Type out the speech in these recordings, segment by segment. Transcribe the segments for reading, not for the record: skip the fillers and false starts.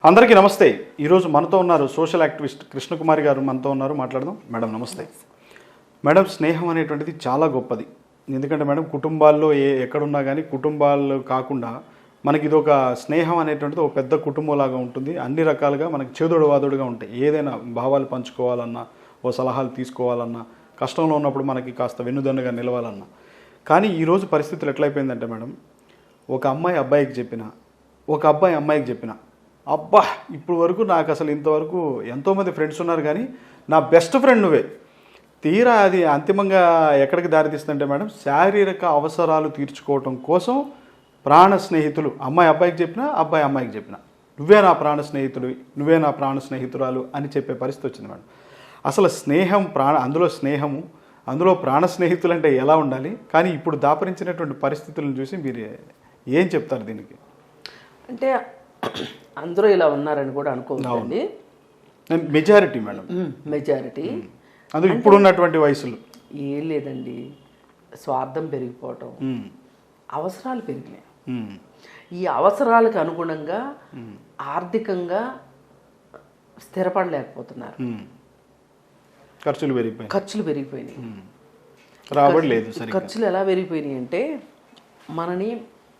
అందరికీ నమస్తే. ఈరోజు మనతో ఉన్నారు సోషల్ యాక్టివిస్ట్ కృష్ణకుమారి గారు మనతో ఉన్నారు. మాట్లాడదాం. మేడం నమస్తే. మేడం, స్నేహం అనేటువంటిది చాలా గొప్పది. ఎందుకంటే మేడం, కుటుంబాల్లో ఎక్కడున్నా కానీ కుటుంబాలు కాకుండా మనకి ఇది ఒక స్నేహం అనేటువంటిది ఒక పెద్ద కుటుంబంలాగా ఉంటుంది. అన్ని రకాలుగా మనకి చేదోడు వాదోడుగా ఉంటాయి. ఏదైనా భావాలు పంచుకోవాలన్నా, ఓ సలహాలు తీసుకోవాలన్నా, కష్టంలో ఉన్నప్పుడు మనకి కాస్త వెన్నుదన్నుగా నిలవాలన్నా. కానీ ఈరోజు పరిస్థితులు ఎట్లయిపోయిందంటే మేడం, ఒక అమ్మాయి అబ్బాయికి చెప్పిన, ఒక అబ్బాయి అమ్మాయికి చెప్పిన, అబ్బా ఇప్పుడు వరకు నాకు అసలు ఇంతవరకు ఎంతోమంది ఫ్రెండ్స్ ఉన్నారు కానీ నా బెస్ట్ ఫ్రెండ్ నువ్వే. తీరా అది అంతిమంగా ఎక్కడికి దారితీస్తుందంటే మేడం, శారీరక అవసరాలు తీర్చుకోవటం కోసం ప్రాణ స్నేహితులు, అమ్మాయి అబ్బాయికి చెప్పినా, అబ్బాయి అమ్మాయికి చెప్పినా, నువ్వే నా ప్రాణ స్నేహితుడు, నువ్వే నా ప్రాణ స్నేహితురాలు అని చెప్పే పరిస్థితి వచ్చింది మేడం. అసలు స్నేహం అందులో స్నేహము, అందులో ప్రాణ స్నేహితులు అంటే ఎలా ఉండాలి? కానీ ఇప్పుడు దాపరించినటువంటి పరిస్థితులను చూసి మీరు ఏం చెప్తారు దీనికి? అంటే అందరూ ఇలా ఉన్నారని కూడా అనుకోవద్దండి. మెజారిటీ మేడం, మెజారిటీ అందులో ఇప్పుడు ఉన్నటువంటి వయసులో ఏం లేదండి. స్వార్థం పెరిగిపోవటం, అవసరాలు పెరిగినాయి. ఈ అవసరాలకు అనుగుణంగా ఆర్థికంగా స్థిరపడలేకపోతున్నారు. ఖర్చులు పెరిగిపోయినాయి. రాబడి లేదు. ఖర్చులు ఎలా పెరిగిపోయినాయి అంటే, మనని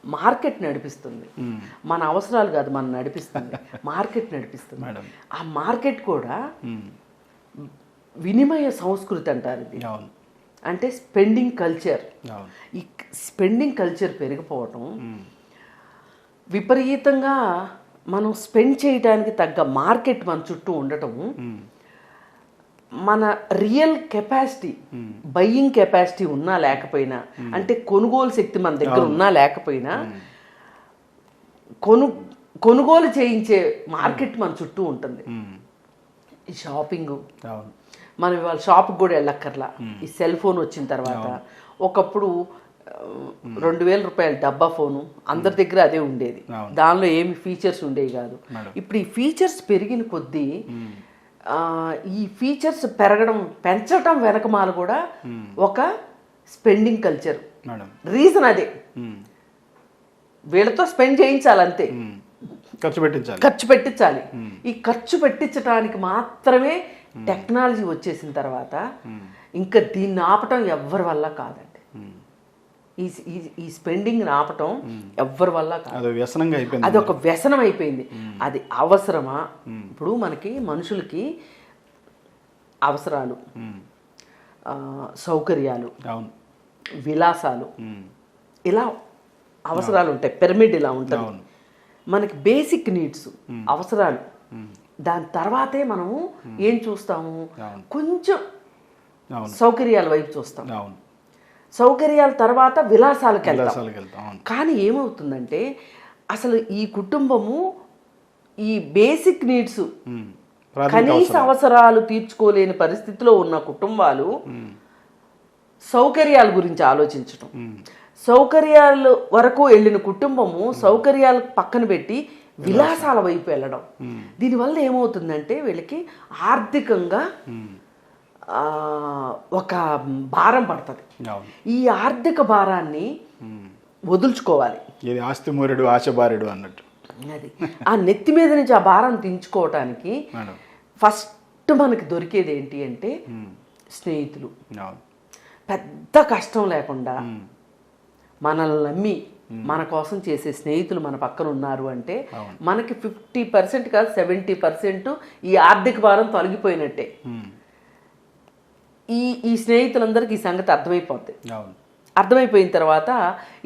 మార్కెట్ నడిపిస్తుంది. మన అవసరాలు కాదు, మనం నడిపిస్తుంది మార్కెట్ నడిపిస్తుంది. ఆ మార్కెట్ కూడా వినిమయ సంస్కృతి అంటారు ఇది. అంటే స్పెండింగ్ కల్చర్. ఈ స్పెండింగ్ కల్చర్ పెరిగిపోవటం, విపరీతంగా మనం స్పెండ్ చేయడానికి తగ్గ మార్కెట్ మన చుట్టూ ఉండటం, మన రియల్ కెపాసిటీ, బయ్యింగ్ కెపాసిటీ ఉన్నా లేకపోయినా, అంటే కొనుగోలు శక్తి మన దగ్గర ఉన్నా లేకపోయినా, కొనుగోలు చేయించే మార్కెట్ మన చుట్టూ ఉంటుంది. ఈ షాపింగ్, మనం ఇవాళ షాప్కి కూడా వెళ్ళక్కర్లా. ఈ సెల్ ఫోన్ వచ్చిన తర్వాత, ఒకప్పుడు 2000 రూపాయల డబ్బా ఫోను అందరి దగ్గర అదే ఉండేది. దానిలో ఏమి ఫీచర్స్ ఉండేవి కాదు. ఇప్పుడు ఈ ఫీచర్స్ పెరిగిన కొద్దీ, ఈ ఫీచర్స్ పెంచటం వెనకమాల కూడా ఒక స్పెండింగ్ కల్చర్. రీజన్ అదే, వీళ్ళతో స్పెండ్ చేయించాలి, అంతే, ఖర్చు పెట్టించాలి. ఈ ఖర్చు పెట్టించడానికి మాత్రమే టెక్నాలజీ వచ్చేసిన తర్వాత ఇంకా దీన్ని ఆపటం ఎవ్వరి వల్ల కాదండి. ఈ స్పెండింగ్ ఆపటం ఎవ్వరి వల్ల కాదు. అది ఒక వ్యసనం అయిపోయింది. అది అవసరమా? ఇప్పుడు మనకి మనుషులకి అవసరాలు, సౌకర్యాలు, విలాసాలు, ఇలా అవసరాలు ఉంటాయి. పిరమిడ్ ఇలా ఉంటుంది. మనకి బేసిక్ నీడ్స్, అవసరాలు. దాని తర్వాతే మనము ఏం చూస్తాము? కొంచెం సౌకర్యాల వైపు చూస్తాం. సౌకర్యాల తర్వాత విలాసాలకు వెళ్తాం. కానీ ఏమవుతుందంటే, అసలు ఈ కుటుంబము ఈ బేసిక్ నీడ్స్, కనీస అవసరాలు తీర్చుకోలేని పరిస్థితిలో ఉన్న కుటుంబాలు సౌకర్యాల గురించి ఆలోచించటం, సౌకర్యాల వరకు వెళ్ళిన కుటుంబము సౌకర్యాలు పక్కన పెట్టి విలాసాల వైపు వెళ్ళడం. దీనివల్ల ఏమవుతుందంటే, వీళ్ళకి ఆర్థికంగా ఒక భారం పడుతుంది. ఈ ఆర్థిక భారాన్ని వదులుచుకోవాలి. ఆస్తి మూరెడు ఆశభార్యుడు అన్నట్టు. అది ఆ నెత్తి మీద నుంచి ఆ భారం దించుకోవటానికి ఫస్ట్ మనకి దొరికేది ఏంటి అంటే స్నేహితులు. పెద్ద కష్టం లేకుండా మనల్ని నమ్మి మన కోసం చేసే స్నేహితులు మన పక్కన ఉన్నారు అంటే మనకి 50% కాదు 70% ఈ ఆర్థిక భారం తొలగిపోయినట్టే. ఈ స్నేహితులందరికీ ఈ సంగతి అర్థమైపోద్ది. అర్థమైపోయిన తర్వాత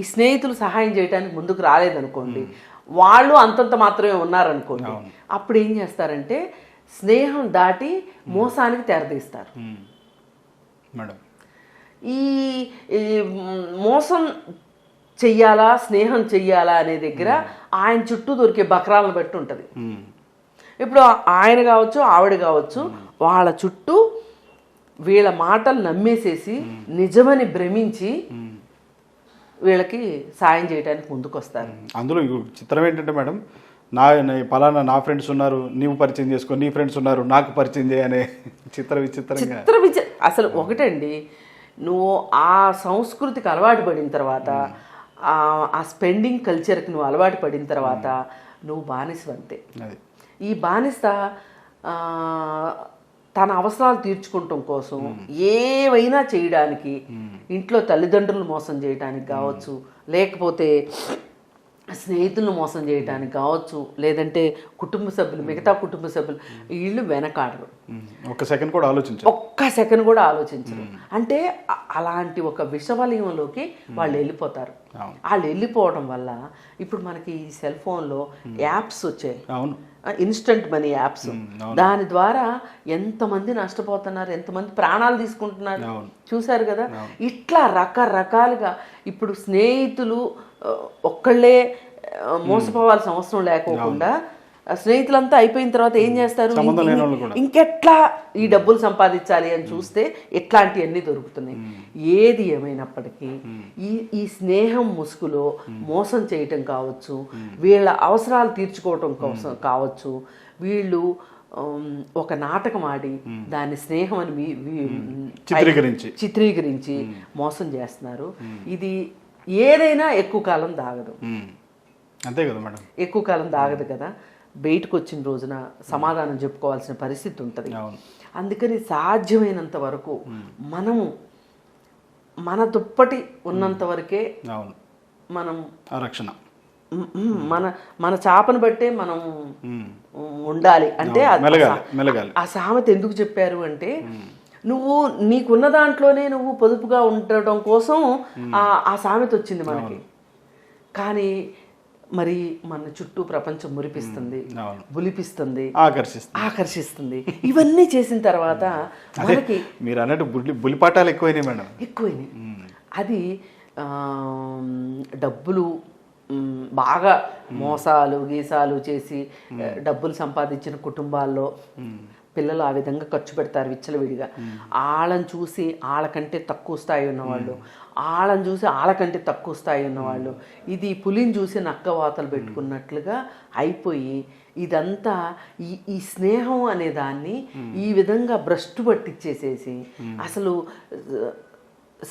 ఈ స్నేహితులు సహాయం చేయడానికి ముందుకు రాలేదనుకోండి, వాళ్ళు అంతంత మాత్రమే ఉన్నారనుకోండి, అప్పుడు ఏం చేస్తారంటే స్నేహం దాటి మోసానికి తెరదీస్తారు. ఈ మోసం చెయ్యాలా, స్నేహం చెయ్యాలా అనే దగ్గర ఆయన చుట్టూ దొరికే బకరాలను బట్టి ఉంటుంది. ఇప్పుడు ఆయన కావచ్చు, ఆవిడ కావచ్చు, వాళ్ళ చుట్టూ వీళ్ళ మాటలు నమ్మేసేసి నిజమని భ్రమించి వీళ్ళకి సాయం చేయడానికి ముందుకు వస్తారు. అందులో చిత్రం ఏంటంటే మేడం, పలానా నా ఫ్రెండ్స్ ఉన్నారు, నీవు పరిచయం చేసుకో, నీ ఫ్రెండ్స్ ఉన్నారు, నాకు పరిచయం చేయనే విచిత్రంగా. అసలు ఒకటండి, నువ్వు ఆ సంస్కృతికి అలవాటు పడిన తర్వాత, ఆ స్పెండింగ్ కల్చర్కి నువ్వు అలవాటు పడిన తర్వాత నువ్వు బానిసవంతే. ఈ బానిస ఆ, తన అవసరాలు తీర్చుకోవటం కోసం ఏవైనా చేయడానికి, ఇంట్లో తల్లిదండ్రులు మోసం చేయడానికి కావచ్చు, లేకపోతే స్నేహితులను మోసం చేయడానికి కావచ్చు, లేదంటే కుటుంబ సభ్యులు, మిగతా కుటుంబ సభ్యులు వీళ్ళు వెనకాడరు. ఒక్క సెకండ్ కూడా ఆలోచించారు. ఒక్క సెకండ్ కూడా ఆలోచించరు. అంటే అలాంటి ఒక విషవలయంలోకి వాళ్ళు వెళ్ళిపోతారు. వాళ్ళు వెళ్ళిపోవడం వల్ల ఇప్పుడు మనకి ఈ సెల్ ఫోన్లో యాప్స్ వచ్చాయి, అవును, ఇన్స్టంట్ మనీ యాప్స్. దాని ద్వారా ఎంతమంది నష్టపోతున్నారు, ఎంతమంది ప్రాణాలు తీసుకుంటున్నారు చూశారు కదా. ఇట్లా రకరకాలుగా ఇప్పుడు స్నేహితులు ఒక్కళ్ళే మోసపోవాల్సిన అవసరం లేకోకుండా స్నేహితులంతా అయిపోయిన తర్వాత ఏం చేస్తారు, ఇంకెట్లా ఈ డబ్బులు సంపాదించాలి అని చూస్తే ఇట్లాంటివన్నీ దొరుకుతున్నాయి. ఏది ఏమైనప్పటికీ ఈ స్నేహం ముసుగులో మోసం చేయటం కావచ్చు, వీళ్ళ అవసరాలు తీర్చుకోవటం కోసం కావచ్చు, వీళ్ళు ఒక నాటకం ఆడి దాన్ని స్నేహం అని చిత్రీకరించి మోసం చేస్తున్నారు. ఇది ఏదైనా ఎక్కువ కాలం దాగదు. అంతే కదా మేడం, ఎక్కువ కాలం దాగదు కదా. బయటకు వచ్చిన రోజున సమాధానం చెప్పుకోవాల్సిన పరిస్థితి ఉంటుంది. అందుకని సాధ్యమైనంత వరకు మనము మన దుప్పటి ఉన్నంత వరకే మనం రక్షణ, మన చాపను బట్టే మనం ఉండాలి. అంటే ఆ సామెత ఎందుకు చెప్పారు అంటే, నువ్వు నీకున్న దాంట్లోనే నువ్వు పొదుపుగా ఉండటం కోసం ఆ సామెత వచ్చింది మనకి. కానీ మరి మన చుట్టూ ప్రపంచం మురిపిస్తుంది, బులిపిస్తుంది, ఆకర్షిస్తుంది. ఇవన్నీ చేసిన తర్వాత మనకి మీరు అన్నట్టు బులిపాటాలు ఎక్కువైనాయి మేడం, ఎక్కువైనాయి. అది డబ్బులు బాగా మోసాలు గీసాలు చేసి డబ్బులు సంపాదించిన కుటుంబాల్లో పిల్లలు ఆ విధంగా ఖర్చు పెడతారు విచ్చలవిడిగా. వాళ్ళని చూసి వాళ్ళకంటే తక్కువ స్థాయి ఉన్నవాళ్ళు, వాళ్ళని చూసి వాళ్ళకంటే తక్కువ స్థాయి ఉన్నవాళ్ళు, ఇది పులిని చూసి నక్క వాతలు పెట్టుకున్నట్లుగా అయిపోయి ఇదంతా ఈ స్నేహం అనే దాన్ని ఈ విధంగా భ్రష్టు పట్టించేసేసి అసలు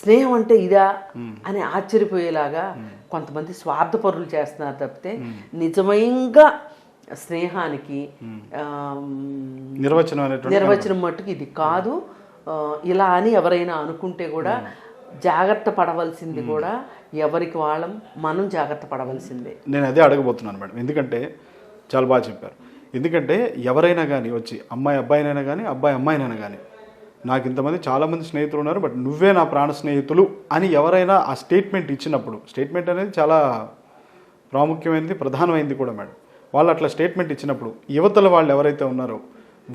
స్నేహం అంటే ఇదా అని ఆశ్చర్యపోయేలాగా కొంతమంది స్వార్థపరులు చేస్తున్నారు తప్పితే నిజంగా స్నేహానికి నిర్వచనం మట్టుకు ఇది కాదు. ఇలా అని ఎవరైనా అనుకుంటే కూడా జాగ్రత్త పడవలసింది కూడా ఎవరికి వాళ్ళం, మనం జాగ్రత్త పడవలసిందే. నేను అదే అడగబోతున్నాను మేడం, ఎందుకంటే చాలా బాగా చెప్పారు. ఎందుకంటే ఎవరైనా కానీ వచ్చి అమ్మాయి అబ్బాయినైనా కానీ అబ్బాయి అమ్మాయినైనా కానీ నాకు ఇంతమంది చాలామంది స్నేహితులు ఉన్నారు, బట్ నువ్వే నా ప్రాణ స్నేహితులు అని ఎవరైనా ఆ స్టేట్మెంట్ ఇచ్చినప్పుడు, స్టేట్మెంట్ అనేది చాలా ప్రాముఖ్యమైనది, ప్రధానమైనది కూడా మేడం. వాళ్ళు అట్లా స్టేట్మెంట్ ఇచ్చినప్పుడు యువతల వాళ్ళు ఎవరైతే ఉన్నారో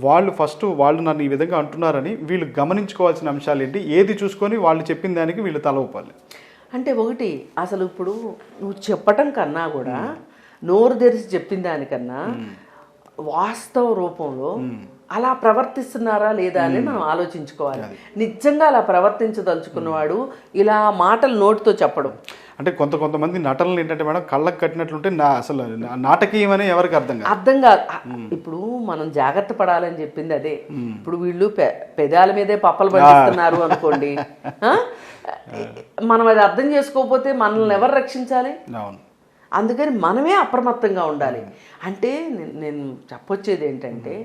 వాళ్ళు ఫస్ట్ వాళ్ళు నన్ను ఈ విధంగా అంటున్నారని వీళ్ళు గమనించుకోవాల్సిన అంశాలు ఏంటి, ఏది చూసుకొని వాళ్ళు చెప్పిన దానికి వీళ్ళు తల ఊపాలి. అంటే ఒకటి, అసలు ఇప్పుడు నువ్వు చెప్పటం కన్నా కూడా నోరు తెరిచి చెప్పిన దానికన్నా వాస్తవ రూపంలో అలా ప్రవర్తిస్తున్నారా లేదా అని మనం ఆలోచించుకోవాలి. నిజంగా అలా ప్రవర్తించదలుచుకున్నవాడు ఇలా మాటలు నోటితో చెప్పడం. అంటే కొంతమంది నటనలు ఏంటంటే మేడం కళ్ళకు కట్టినట్లుంటే అసలు నాటకీయమని ఎవరికి అర్థం కాదు. ఇప్పుడు మనం జాగ్రత్త పడాలని చెప్పింది అదే. ఇప్పుడు వీళ్ళు పెదాల మీదే పప్పలు పండిస్తున్నారు అనుకోండి, మనం అది అర్థం చేసుకోకపోతే మనల్ని ఎవరు రక్షించాలి? అందుకని మనమే అప్రమత్తంగా ఉండాలి. అంటే నేను చెప్పొచ్చేది ఏంటంటే,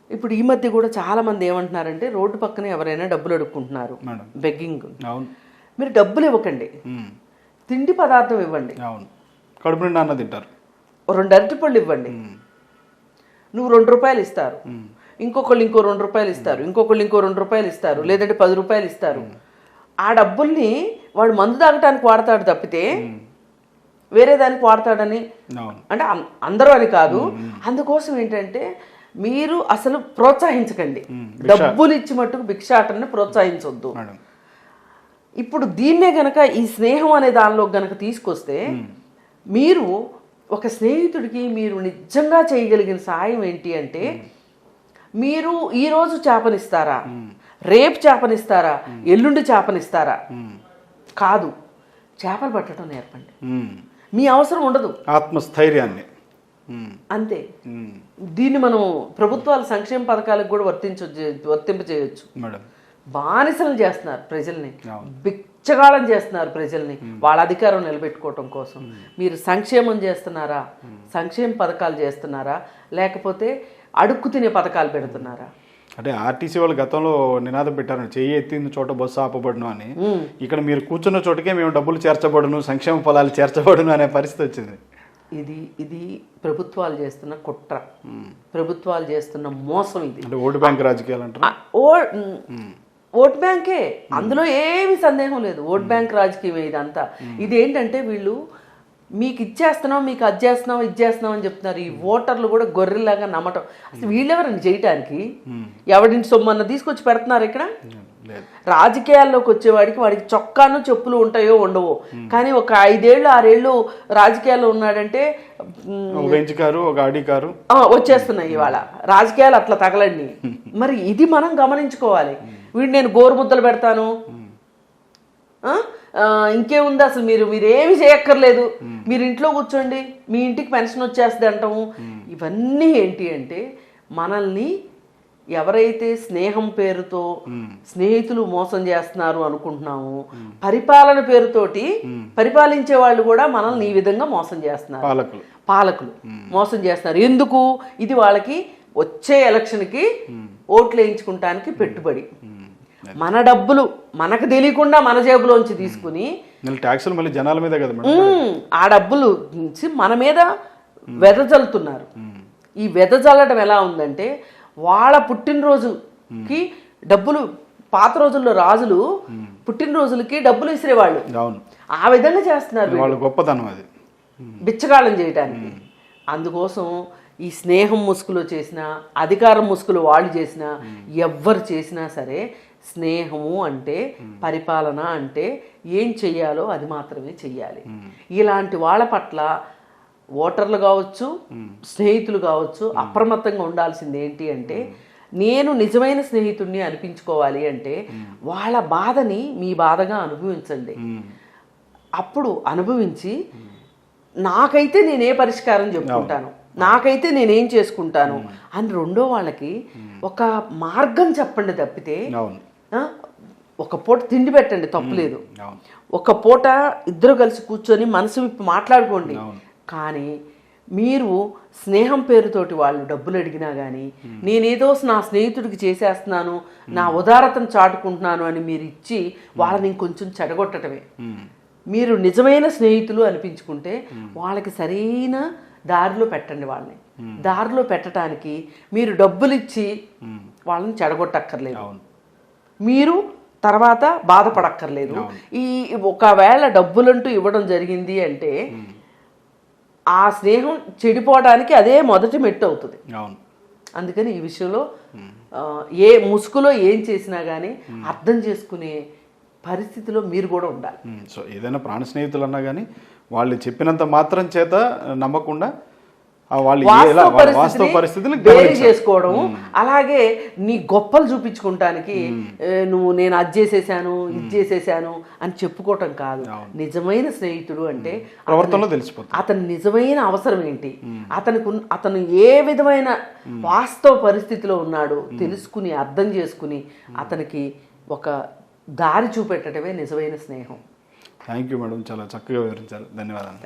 ఇప్పుడు ఈ మధ్య కూడా చాలా మంది ఏమంటున్నారంటే, రోడ్డు పక్కన ఎవరైనా డబ్బులు అడుక్కుంటున్నారు, బెగ్గింగ్. మీరు డబ్బులు ఇవ్వకండి, తిండి పదార్థం ఇవ్వండి, కడుపు నిండా అన్న తింటారు, 2 అరటిపళ్ళు ఇవ్వండి. నువ్వు 2 రూపాయలు ఇస్తారు, ఇంకొకళ్ళు ఇంకో 2 రూపాయలు ఇస్తారు, ఇంకొకళ్ళు ఇంకో 2 రూపాయలు ఇస్తారు, లేదంటే 10 రూపాయలు ఇస్తారు. ఆ డబ్బుల్ని వాడు మందు తాగటానికి వాడతాడు తప్పితే వేరే దానికి వాడతాడని అంటే అందరూ అని కాదు. అందుకోసం ఏంటంటే మీరు అసలు ప్రోత్సహించకండి, డబ్బులు ఇచ్చి మట్టుకు భిక్షాటనని ప్రోత్సహించొద్దు. ఇప్పుడు దీన్నే గనక ఈ స్నేహం అనే దానిలో గనక తీసుకొస్తే, మీరు ఒక స్నేహితుడికి మీరు నిజంగా చేయగలిగిన సాయం ఏంటి అంటే, మీరు ఈరోజు చేపనిస్తారా, రేపు చేపనిస్తారా, ఎల్లుండి చేపనిస్తారా కాదు, చేపలు పట్టడం నేర్పండి. మీ అవసరం ఉండదు, ఆత్మస్థైర్యాన్ని అంతే. దీన్ని మనం ప్రభుత్వాల సంక్షేమ పథకాలకు కూడా వర్తింప చేయొచ్చు. బానిసలు చేస్తున్నారు ప్రజల్ని, బిచ్చగాళం చేస్తున్నారు ప్రజల్ని వాళ్ళ అధికారం నిలబెట్టుకోవటం కోసం. మీరు సంక్షేమం చేస్తున్నారా, సంక్షేమ పథకాలు చేస్తున్నారా, లేకపోతే అడుక్కు తినే పథకాలు పెడుతున్నారా? అంటే ఆర్టీసీ వాళ్ళు గతంలో నినాదం పెట్టారు, చెయ్యి ఎత్తిన చోట బస్సు ఆపబడును అని. ఇక్కడ మీరు కూర్చున్న చోటకే మేము డబ్బులు చేర్చబడును, సంక్షేమ ఫలాలు చేర్చబడును అనే పరిస్థితి వచ్చింది. ఇది ప్రభుత్వాలు చేస్తున్న కుట్ర, ప్రభుత్వాలు చేస్తున్న మోసం. ఇది అంటే ఓటు బ్యాంక్ రాజకీయాలు అంటారు. ఓట్ బ్యాంకే, అందులో ఏమి సందేహం లేదు. ఓట్ బ్యాంక్ రాజకీయం ఇదంతా. ఇదేంటంటే వీళ్ళు మీకు ఇచ్చేస్తున్నాం, మీకు అది చేస్తున్నాం, ఇది చేస్తున్నాం అని చెప్తున్నారు. ఈ ఓటర్లు కూడా గొర్రెలాగా నమ్మటం. అసలు వీళ్ళెవరని చేయటానికి? ఎవడింటి సొమ్మన్న తీసుకొచ్చి పెడుతున్నారు ఇక్కడ. రాజకీయాల్లోకి వచ్చేవాడికి వాడికి చొక్కాను చెప్పులు ఉంటాయో ఉండవో, కానీ ఒక 5 ఏళ్ళు 6 ఏళ్ళు రాజకీయాల్లో ఉన్నాడంటే వచ్చేస్తున్నాయి ఇవాళ రాజకీయాలు అట్లా తగలండి. మరి ఇది మనం గమనించుకోవాలి. వీడు నేను గోరుముద్దలు పెడతాను, ఇంకేముంది అసలు మీరేమి చేయక్కర్లేదు, మీరు ఇంట్లో కూర్చోండి, మీ ఇంటికి పెన్షన్ వచ్చేస్తుంది అంటాము. ఇవన్నీ ఏంటి అంటే మనల్ని ఎవరైతే స్నేహం పేరుతో స్నేహితులు మోసం చేస్తున్నారు అనుకుంటున్నాము, పరిపాలన పేరుతోటి పరిపాలించే వాళ్ళు కూడా మనల్ని ఈ విధంగా మోసం చేస్తున్నారు. పాలకులు మోసం చేస్తున్నారు. ఎందుకు? ఇది వాళ్ళకి వచ్చే ఎలక్షన్కి ఓట్లు వేయించుకుంటానికి పెట్టుబడి. మన డబ్బులు మనకు తెలియకుండా మన జేబులోంచి తీసుకుని ట్యాక్సులు మళ్ళీ జనాల మీద కదా ఆ డబ్బులు మన మీద వెదజల్లుతున్నారు. ఈ వెదజల్లడం ఎలా ఉందంటే వాళ్ళ పుట్టినరోజుకి డబ్బులు, పాత రోజుల్లో రాజులు పుట్టినరోజులకి డబ్బులు విసిరేవాళ్ళు, ఆ విధంగా చేస్తున్నారు. వాళ్ళు గొప్పతనం అది, బిచ్చగాళం చేయడానికి. అందుకోసం ఈ స్నేహం ముసుగులో చేసినా, అధికారం ముసుగులో వాళ్ళు చేసినా, ఎవ్వరు చేసినా సరే స్నేహము అంటే, పరిపాలన అంటే ఏం చెయ్యాలో అది మాత్రమే చెయ్యాలి. ఇలాంటి వాళ్ళ పట్ల ఓటర్లు కావచ్చు, స్నేహితులు కావచ్చు అప్రమత్తంగా ఉండాల్సింది ఏంటి అంటే, నేను నిజమైన స్నేహితుడిని అనిపించుకోవాలి అంటే వాళ్ళ బాధని మీ బాధగా అనుభవించండి. అప్పుడు అనుభవించి నాకైతే నేనే పరిష్కారం చెప్పుకుంటాను, నాకైతే నేనేం చేసుకుంటాను అని రెండో వాళ్ళకి ఒక మార్గం చెప్పండి తప్పితే, ఒక పూట తిండి పెట్టండి తప్పులేదు, ఒక పూట ఇద్దరు కలిసి కూర్చొని మనసు విప్పి మాట్లాడుకోండి. కానీ మీరు స్నేహం పేరుతోటి వాళ్ళు డబ్బులు అడిగినా కానీ నేనేదో నా స్నేహితుడికి చేసేస్తున్నాను, నా ఉదారతను చాటుకుంటున్నాను అని మీరు ఇచ్చి వాళ్ళని ఇంకొంచెం చెడగొట్టడమే. మీరు నిజమైన స్నేహితులు అనిపించుకుంటే వాళ్ళకి సరైన దారిలో పెట్టండి. వాళ్ళని దారిలో పెట్టడానికి మీరు డబ్బులు ఇచ్చి వాళ్ళని చెడగొట్టక్కర్లేదు, మీరు తర్వాత బాధపడక్కర్లేదు. ఈ ఒకవేళ డబ్బులంటూ ఇవ్వడం జరిగింది అంటే ఆ స్నేహం చెడిపోవడానికి అదే మొదటి మెట్టు అవుతుంది. అందుకని ఈ విషయంలో ఏ ముసుగులో ఏం చేసినా కానీ అర్థం చేసుకునే పరిస్థితిలో మీరు కూడా ఉండాలి. సో ఏదైనా ప్రాణ స్నేహితులు అన్నా కానీ వాళ్ళు చెప్పినంత మాత్రం చేత నమ్మకుండా వాస్తవ పరిస్థితులు చేసుకోవడం, అలాగే నీ గొప్పలు చూపించుకుంటానికి నేను అది చేసేసాను ఇది చేసేసాను అని చెప్పుకోవటం కాదు. నిజమైన స్నేహితుడు అంటే ప్రవర్తనలో తెలిసిపోతుంది అతని నిజమైన అవసరం ఏంటి, అతను ఏ విధమైన వాస్తవ పరిస్థితిలో ఉన్నాడు తెలుసుకుని అర్థం చేసుకుని అతనికి ఒక దారి చూపెట్టడమే నిజమైన స్నేహం. థ్యాంక్ యూ మేడం, చాలా చక్కగా వివరించారు. ధన్యవాదాలు.